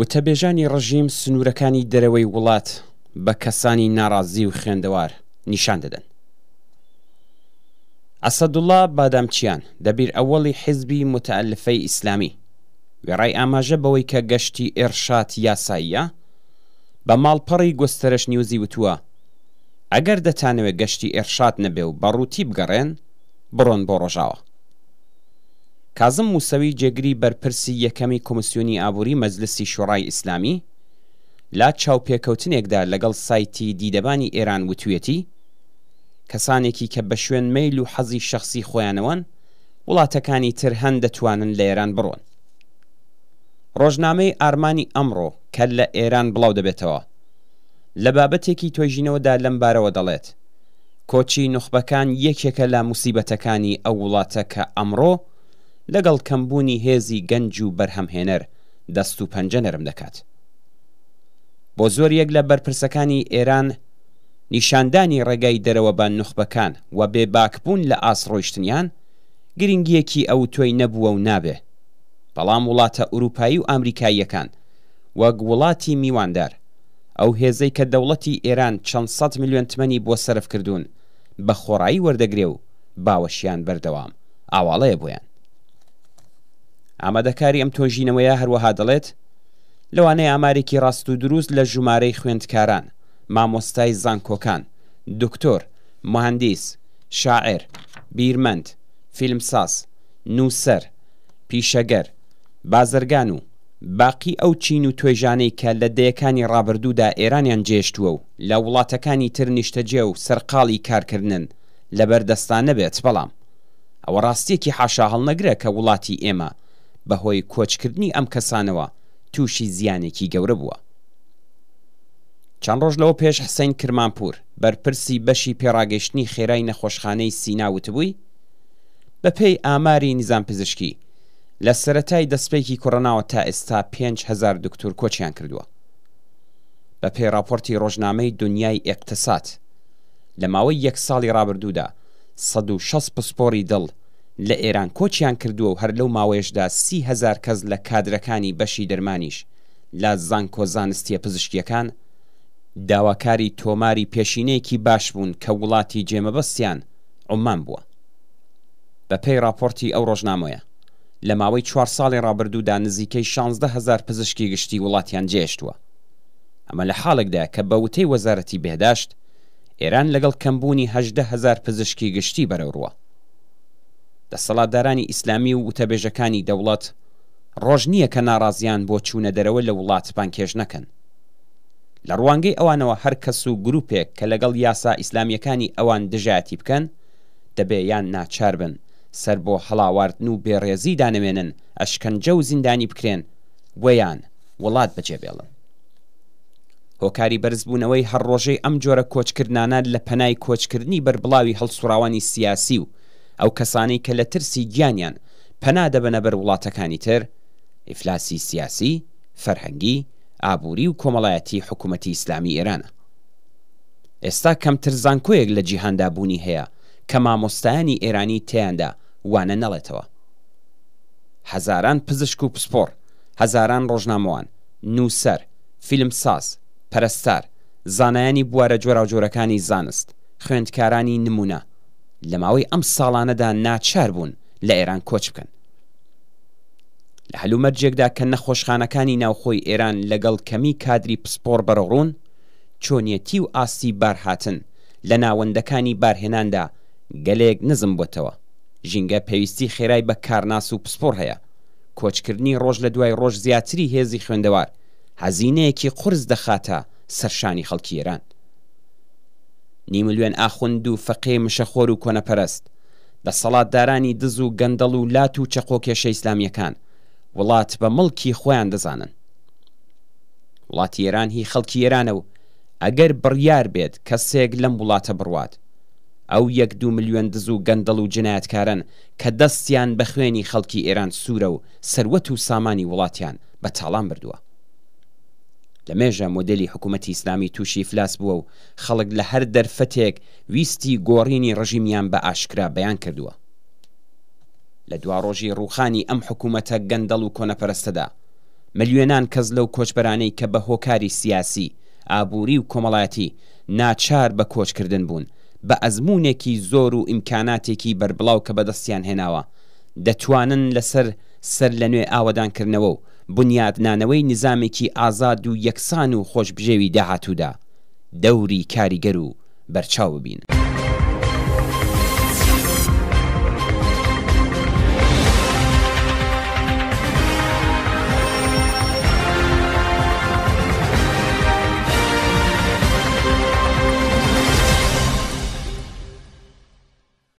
وتەبێژانی ڕژیم سنوورەکانی دەرەوەی وڵات بە کەسانی ناڕازی و خوێندەوار نیشان دەدەن. ئەسەدوڵڵا بادامچیان دەبیر ئەوەڵی حیزبی متەئەلفەی ئیسلامی وێڕای ئاماژە بەوەی کە گەشتی ئێرشاد یاساییە بە ماڵپەڕی گۆستەرەش نیوزی وتووە ئەگەر دەتانەوێت گەشتی ئێرشاد نەبێ و بەڕووتی بگەڕێن بڕۆن بۆ ڕۆژاوە. کازم موسەوی جێگری بەرپرسی یەکەمی کۆمسیۆنی ئابووری مەجلسی شۆڕای ئیسلامی لا چاوپێکەوتنێکدا لەگەڵ سایتی دیدەبانی ئێران وتوێتی کەسانێکی کە بە شوێن مەیل و حەزی شەخسی خۆیانەوەن وڵاتەکانی تر هەن دەتوانن لە ئێران بڕۆن. ڕۆژنامەی ئارمانی ئەمڕۆ کە لە ئێران بڵاو دەبێتەوە لە بابەتێکی تۆیژینەوەدا لەم بارەوە دەڵێت کۆچی نوخبەکان یەکێکە لە موسیبەتەکانی ئەو وڵاتە کە ئەمڕۆ لەگەڵ کەمبوونی هێزی گەنج و بەرهەمهێنەر دەست و پەنجە نەرم دەکات. بۆ زۆر یەک لە بەرپرسەکانی ئێران نیشاندانی ڕێگای دەرەوە بە نوخبەکان و بێباکبوون لە ئاسڕۆیشتنیان گرنگیەکی ئەو تۆی نەبووە و نابێ، بەڵام وڵاتە ئوروپایی و ئامریکاییەکان وەک وڵاتی میواندار ئەو هێزەی کە دەوڵەتی ئێران چەند سەد میلیۆن تمەنی بۆ سەرف کردوون بە خۆڕایی وەردەگرێ و باوەشیان بەردەوام ئاواڵەیە بۆیان. ئامادەکاری ئەم تۆژینەوەیە هەروەها دەڵێت لەوانەیە ئامارێکی ڕاست و دروست لە ژمارەی خوێندکاران، مامۆستای زانکۆکان، دکتۆر، مهندیس، شاعر، بیرمەند، فیلمساز، نووسەر، پیشەگەر، بازرگان و باقی ئەو چین و توێژانەی کە لە دەیەکانی ڕابردوودا ئێرانیان جێشتووە و لە وڵاتەکانی تر نیشتەجێ و سەرقاڵی کارکردن لەبەردەستان نەبێت، بەڵام ئەوە ڕاستیەکی حاشا هەڵنەگرە کە وڵاتی ئێمە بەهۆی کۆچکردنی ئەم کەسانەوە تووشی زیانێکی گەورە بووە. چەند ڕۆژ لەوە پێش حسەین کرمانپور بەرپرسی بەشی پێڕاگەیشتنی خێرای نەخۆشخانەی سینا وتبووی بەپێی ئاماری نیزام پزیشکی لە سەرەتای دەستپێکی کۆڕۆناوە تا ئێستا 5,000 دکتۆر کۆچیان کردووە. بەپێی راپۆرتی ڕۆژنامەی دنیای ئێقتساد لە ماوەی 1 ساڵی ڕابردوودا 160 پسپۆری دڵ لە ئێران کۆچیان کردووە و هەر لەو ماوەیەشدا 30,000 کەس لە کادرەکانی بەشی دەرمانیش لە زانکۆ زانستیە پزیشکیەکان داواکاری تۆماری پێشینەیەکی باش بوون کە وڵاتی جێمەبەستیان عومان بووە. بەپێی راپۆرتی ئەو ڕۆژنامەیە لە ماوەی 4 ساڵی ڕابردوودا نزیکەی 16,000 پزیشکی گشتی وڵاتیان جێشتووە. ئەمە لە حاڵێکدا کە بە وتەی وەزارەتی بێهداشت ئێران لەگەڵ کەمبوونی 18,000 پزیشکی گشتی بەرەوڕوە. دەسەڵاتدارانی ئیسلامی و وتەبێژەکانی دەوڵەت ڕۆژ نییە کە ناڕازیان بۆ چوونە دەرەوە لە وڵات پانکێش نەکەن. لە ڕوانگەی ئەوانەوە هەر کەس و گروپێک کە لەگەڵ یاسا ئیسلامیەکانی ئەوان دژایەتی بکەن دەبێ یان ناچار بن سەر بۆ هەڵاواردن و بێڕێزی دانەوێنن ئەشکەنجە و زیندانی بکرێن وەیان وڵات بەجێبێڵن. هۆکاری بەرزبوونەوەی هەر ڕۆژەی ئەم جۆرە کۆچکردانە لە پەنای کۆچکردنی بەربڵاوی هەڵسوراوانی سیاسی و ئەو کەسانەی کە لە ترسی گیانیان پەنا دەبەنە بەر وڵاتەکانی تر، ئیفلاسی سیاسی، فەرهەنگی، ئابووری و کۆمەڵایەتی حکوومەتی ئیسلامی ئێرانە. ئێستا کەمتر زانکۆیەک لە جیهاندا بوونی هەیە کە مامۆستایانی ئێرانی تێیاندا وانە نەڵێتەوە. هەزاران پزیشک و پسپۆر، هەزاران ڕۆژنامەوان، نووسەر، فیلمساز، پەرستار، زانایانی بوارە جۆرا و جۆرەکانی زانست، خوێندکارانی نمونە لە ماوەی ئەم ساڵانەدا ناچار بوون لە ئێران کۆچ بکەن. لە هەلومەرجێکدا کە نەخۆشخانەکانی ناوخۆی ئێران لەگەڵ کەمی کادری پسپۆر بەرەڕوون، چۆنیەتی و ئاستی بارهاتن لە ناوەندەکانی بارهێناندا گەلێک نزم بۆتەوە. ژینگە پێویستی خێرای بە کارناس و پسپۆر هەیە. کۆچکردنی ڕۆژ لە دوای ڕۆژ زیاتری هێزی خوێندەوار هەزینەیەکی قورس دەخاتە سەرشانی خەڵکی ئێران. 2 ملیۆن ئاخوند و فەقێ مشەخۆر و کۆنەپەرست، دەسەڵاتدارانی دز و گەندەڵ و لات و چەقۆکێشە ئیسلامیەکان وڵات بە مڵکی خۆیان دەزانن. وڵاتی ئێران هی خەڵکی ئێرانە و ئەگەر بڕیار بێت کەسێک لەم وڵاتە بڕوات، ئەو 1-2 ملیۆن دز و گەندەڵ و جنایەتکارن کە دەستیان بە خوێنی خەڵکی ئێران سوورە و سەروەت و سامانی وڵاتیان بە تاڵان بردووە. لە مێژە مۆدلی حکوومەتی ئیسلامی تووشی فلاس بووە و خەڵک لە هەر دەرفەتێک ویستی گۆڕینی ڕژیمیان بە ئاشکرا بەیان کردووە. لە دوا ڕۆژی ڕووخانی ئەم حکوومەتە گەندەڵ و کۆنەپەرستەدا ملیۆنان کەس لەو کۆچبەرانەی کە بە هۆکاری سیاسی، ئابووری و کۆمەڵایەتی ناچار بە کۆچکردن بوون بە ئەزموونێکی زۆر و ئیمکاناتێکی بەربڵاو کە بەدەستیان هێناوە دەتوانن لەسەر سەر لە نوێ ئاوەدانکردنەوە و بنیادنانەوەی نظامێکی ئازاد و یەکسان و خۆشبژێوی داهاتوودا دەوری کاریگەر و بەرچاو ببین.